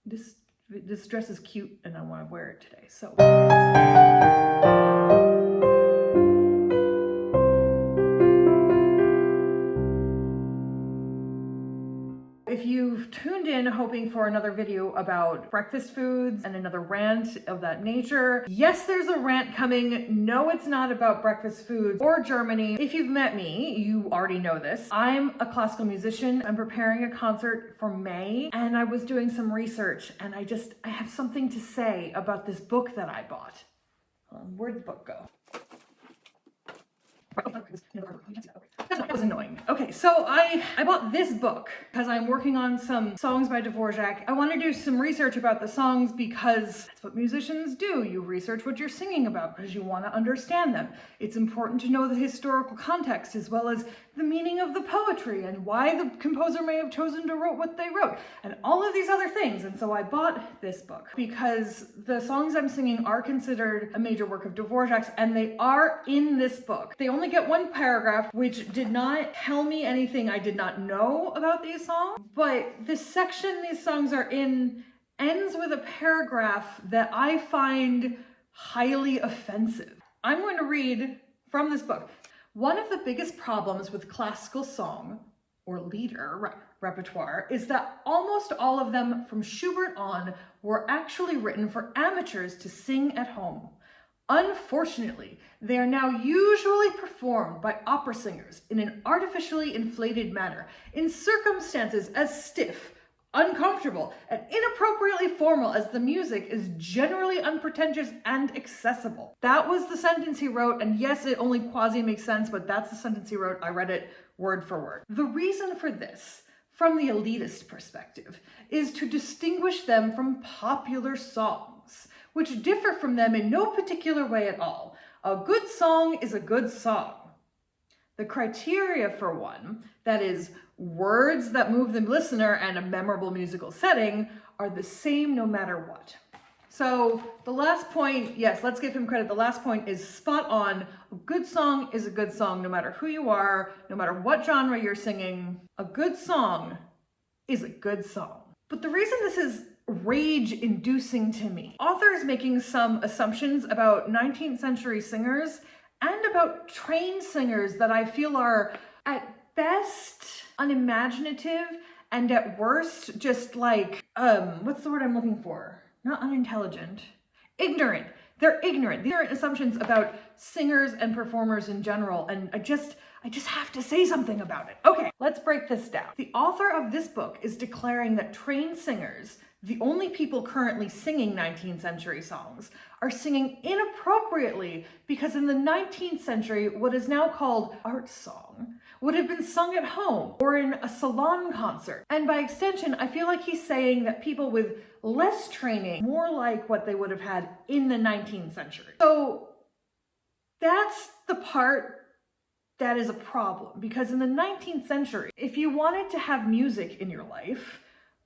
this dress is cute and I want to wear it today. So if you've tuned in hoping for another video about breakfast foods and another rant of that nature, yes, there's a rant coming. No, it's not about breakfast foods or Germany. If you've met me, you already know this. I'm a classical musician. I'm preparing a concert for May, and I was doing some research, and I have something to say about this book that I bought. Where'd the book go? That was annoying. Okay, so I bought this book because I'm working on some songs by Dvorak. I want to do some research about the songs because that's what musicians do. You research what you're singing about because you want to understand them. It's important to know the historical context as well as the meaning of the poetry and why the composer may have chosen to write what they wrote and all of these other things. And so I bought this book because the songs I'm singing are considered a major work of Dvorak's, and they are in this book. They only get one paragraph, which did not tell me anything I did not know about these songs, but the section these songs are in ends with a paragraph that I find highly offensive. I'm going to read from this book. One of the biggest problems with classical song or lieder repertoire is that almost all of them from Schubert on were actually written for amateurs to sing at home. Unfortunately, they are now usually performed by opera singers in an artificially inflated manner, in circumstances as stiff, uncomfortable, and inappropriately formal as the music is generally unpretentious and accessible. That was the sentence he wrote, and yes, it only quasi makes sense, but that's the sentence he wrote. I read it word for word. The reason for this, from the elitist perspective, is to distinguish them from popular songs, which differ from them in no particular way at all. A good song is a good song. The criteria for one, that is, words that move the listener and a memorable musical setting, are the same no matter what. So the last point, yes, let's give him credit. The last point is spot on. A good song is a good song no matter who you are, no matter what genre you're singing. A good song is a good song. But the reason this is rage-inducing to me, author is making some assumptions about 19th century singers and about trained singers that I feel are at best unimaginative and at worst just like, what's the word I'm looking for? Not unintelligent. Ignorant. They're ignorant. These are assumptions about singers and performers in general, and I just have to say something about it. Okay, let's break this down. The author of this book is declaring that trained singers, the only people currently singing 19th century songs, are singing inappropriately because in the 19th century, what is now called art song would have been sung at home or in a salon concert. And by extension, I feel like he's saying that people with less training, more like what they would have had in the 19th century. So that's the part that is a problem, because in the 19th century, if you wanted to have music in your life,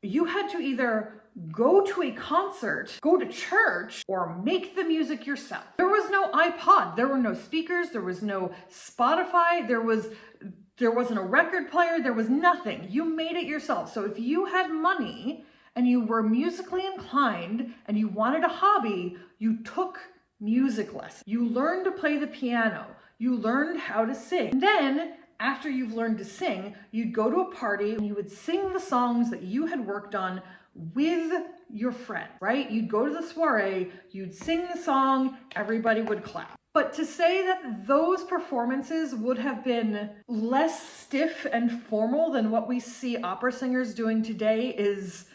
you had to either go to a concert, go to church, or make the music yourself. There was no iPod, there were no speakers, there was no Spotify, there wasn't a record player, there was nothing. You made it yourself. So if you had money and you were musically inclined and you wanted a hobby, you took music lessons. You learned to play the piano. You learned how to sing. And then, after you've learned to sing, you'd go to a party and you would sing the songs that you had worked on with your friend, right? You'd go to the soiree, you'd sing the song, everybody would clap. But to say that those performances would have been less stiff and formal than what we see opera singers doing today is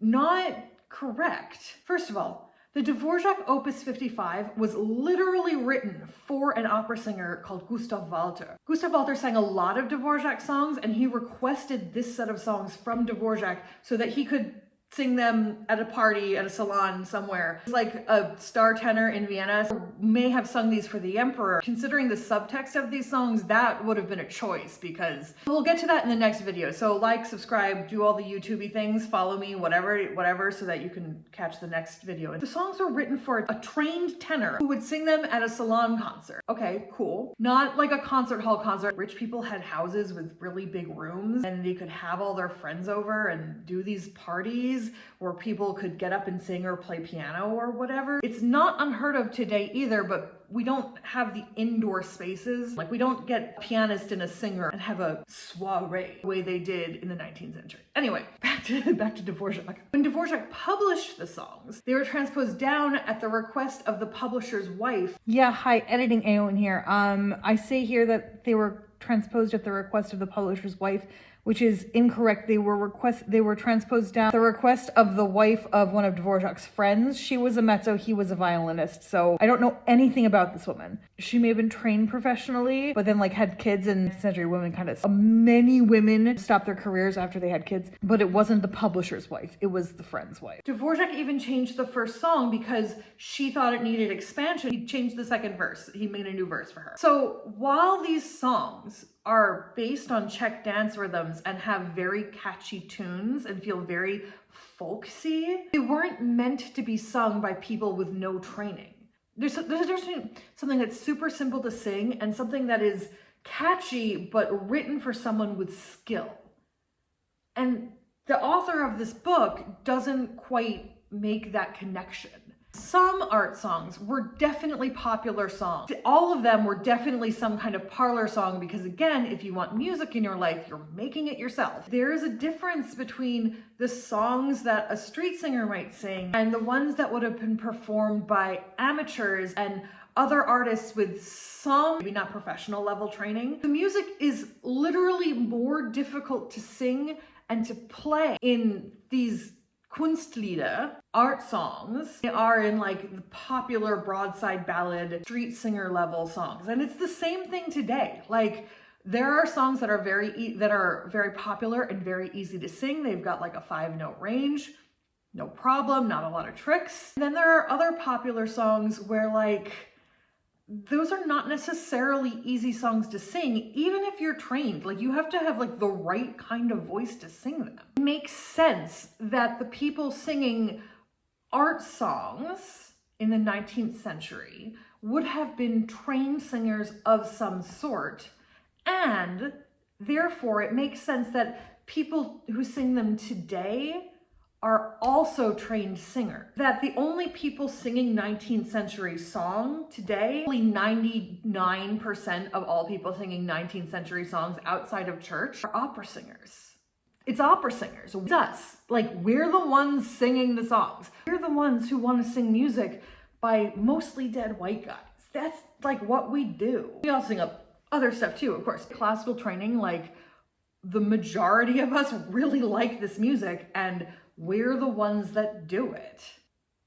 not correct. First of all, the Dvorak Opus 55 was literally written for an opera singer called Gustav Walter. Gustav Walter sang a lot of Dvorak songs, and he requested this set of songs from Dvorak so that he could sing them at a party, at a salon somewhere. Like a star tenor in Vienna may have sung these for the emperor. Considering the subtext of these songs, that would have been a choice, because we'll get to that in the next video. So like, subscribe, do all the YouTubey things, follow me, whatever, so that you can catch the next video. The songs were written for a trained tenor who would sing them at a salon concert. Okay, cool. Not like a concert hall concert. Rich people had houses with really big rooms and they could have all their friends over and do these parties parties where people could get up and sing or play piano or whatever. It's not unheard of today either, but we don't have the indoor spaces. Like, we don't get a pianist and a singer and have a soiree the way they did in the 19th century. Anyway, back to Dvorak. When Dvorak published the songs, they were transposed down at the request of the publisher's wife. Yeah, hi, editing Aowen here. I say here that they were transposed at the request of the publisher's wife, which is incorrect. They were transposed down at the request of the wife of one of Dvorak's friends. She was a mezzo, he was a violinist, so I don't know anything about this woman. She may have been trained professionally, but then had kids, and century women many women stopped their careers after they had kids, but it wasn't the publisher's wife, it was the friend's wife. Dvorak even changed the first song because she thought it needed expansion. He changed the second verse. He made a new verse for her. So while these songs are based on Czech dance rhythms and have very catchy tunes and feel very folksy, they weren't meant to be sung by people with no training. There's something that's super simple to sing and something that is catchy but written for someone with skill. And the author of this book doesn't quite make that connection. Some art songs were definitely popular songs. All of them were definitely some kind of parlor song because, again, if you want music in your life, you're making it yourself. There is a difference between the songs that a street singer might sing and the ones that would have been performed by amateurs and other artists with some, maybe not professional level training. The music is literally more difficult to sing and to play in these Kunstlieder, art songs, are in the popular broadside ballad, street singer level songs. And it's the same thing today. There are songs that are very popular and very easy to sing. They've got a 5-note range, no problem, not a lot of tricks. And then there are other popular songs where those are not necessarily easy songs to sing, even if you're trained. You have to have the right kind of voice to sing them. It makes sense that the people singing art songs in the 19th century would have been trained singers of some sort, and therefore it makes sense that people who sing them today are also trained singers. That the only people singing 19th century song today, only 99% of all people singing 19th century songs outside of church are opera singers. It's opera singers. It's us. We're the ones singing the songs. We're the ones who want to sing music by mostly dead white guys. That's what we do. We all sing other stuff too, of course. Classical training, the majority of us really like this music, and we're the ones that do it.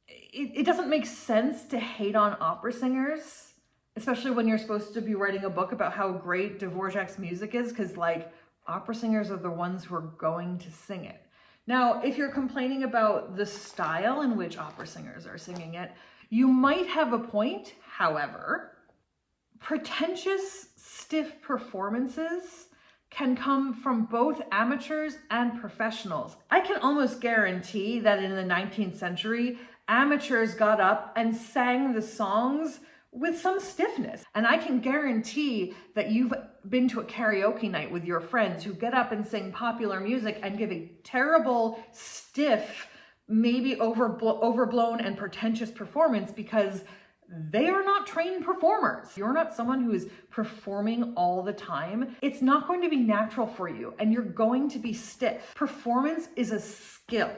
It doesn't make sense to hate on opera singers, especially when you're supposed to be writing a book about how great Dvorak's music is, because opera singers are the ones who are going to sing it. Now, if you're complaining about the style in which opera singers are singing it, you might have a point. However, pretentious, stiff performances can come from both amateurs and professionals. I can almost guarantee that in the 19th century, amateurs got up and sang the songs with some stiffness. And I can guarantee that you've been to a karaoke night with your friends who get up and sing popular music and give a terrible, stiff, maybe overblown and pretentious performance because they are not trained performers. You're not someone who is performing all the time. It's not going to be natural for you, and you're going to be stiff. Performance is a skill.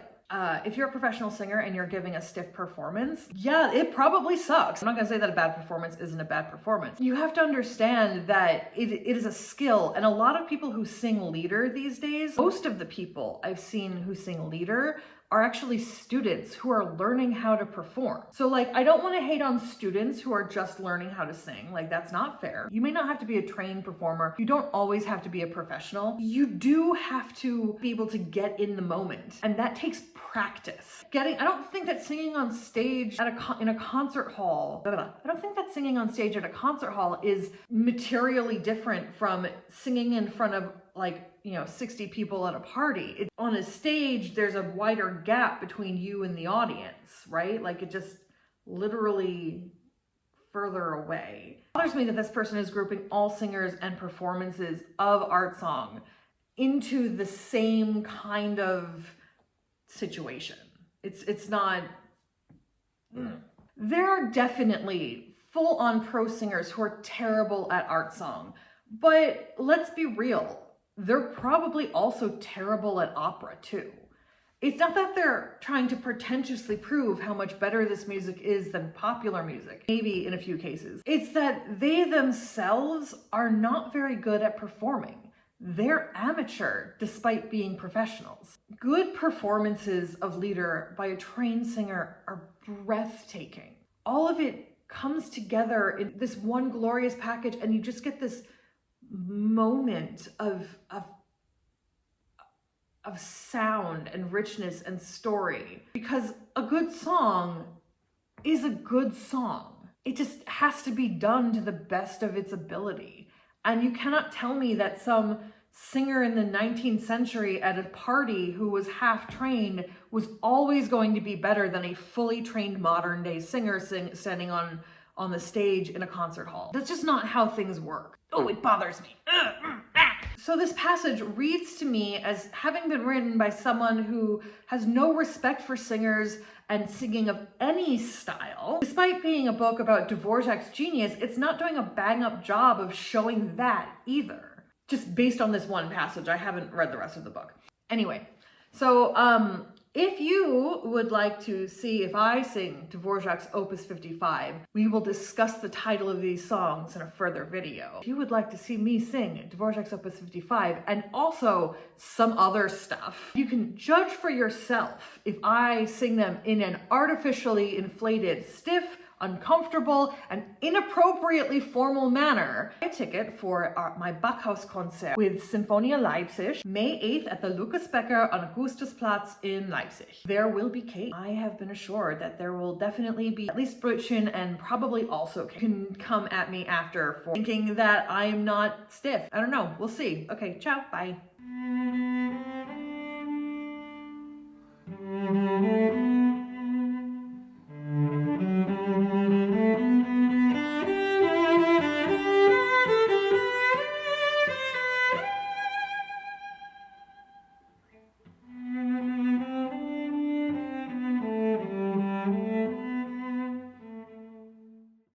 If you're a professional singer and you're giving a stiff performance, yeah, it probably sucks. I'm not gonna say that a bad performance isn't a bad performance. You have to understand that it is a skill, and a lot of people who sing lieder these days, most of the people I've seen who sing lieder are actually students who are learning how to perform. So I don't want to hate on students who are just learning how to sing. That's not fair. You may not have to be a trained performer. You don't always have to be a professional. You do have to be able to get in the moment, and that takes practice. I don't think that singing on stage in a concert hall, I don't think that singing on stage at a concert hall is materially different from singing in front of 60 people at a party. On a stage, there's a wider gap between you and the audience, right? It just literally further away. It bothers me that this person is grouping all singers and performances of art song into the same kind of situation. It's not. There are definitely full-on pro singers who are terrible at art song, but let's be real, they're probably also terrible at opera too. It's not that they're trying to pretentiously prove how much better this music is than popular music, maybe in a few cases. It's that they themselves are not very good at performing. They're amateur despite being professionals. Good performances of Lieder by a trained singer are breathtaking. All of it comes together in this one glorious package, and you just get this moment of sound and richness and story, because a good song is a good song. It just has to be done to the best of its ability. And you cannot tell me that some singer in the 19th century at a party who was half trained was always going to be better than a fully trained modern day singer standing on the stage in a concert hall. That's just not how things work. Oh, it bothers me. So this passage reads to me as having been written by someone who has no respect for singers and singing of any style. Despite being a book about Dvorak's genius, it's not doing a bang-up job of showing that either. Just based on this one passage. I haven't read the rest of the book. Anyway, so if you would like to see if I sing Dvorak's Opus 55, we will discuss the title of these songs in a further video. If you would like to see me sing Dvorak's Opus 55 and also some other stuff, you can judge for yourself if I sing them in an artificially inflated, stiff, uncomfortable, and inappropriately formal manner. A ticket for my Backhaus concert with Sinfonia Leipzig, May 8th at the Lukas Becker on Augustusplatz in Leipzig. There will be cake. I have been assured that there will definitely be at least Brötchen and probably also cake. You can come at me after for thinking that I'm not stiff. I don't know. We'll see. Okay, ciao. Bye.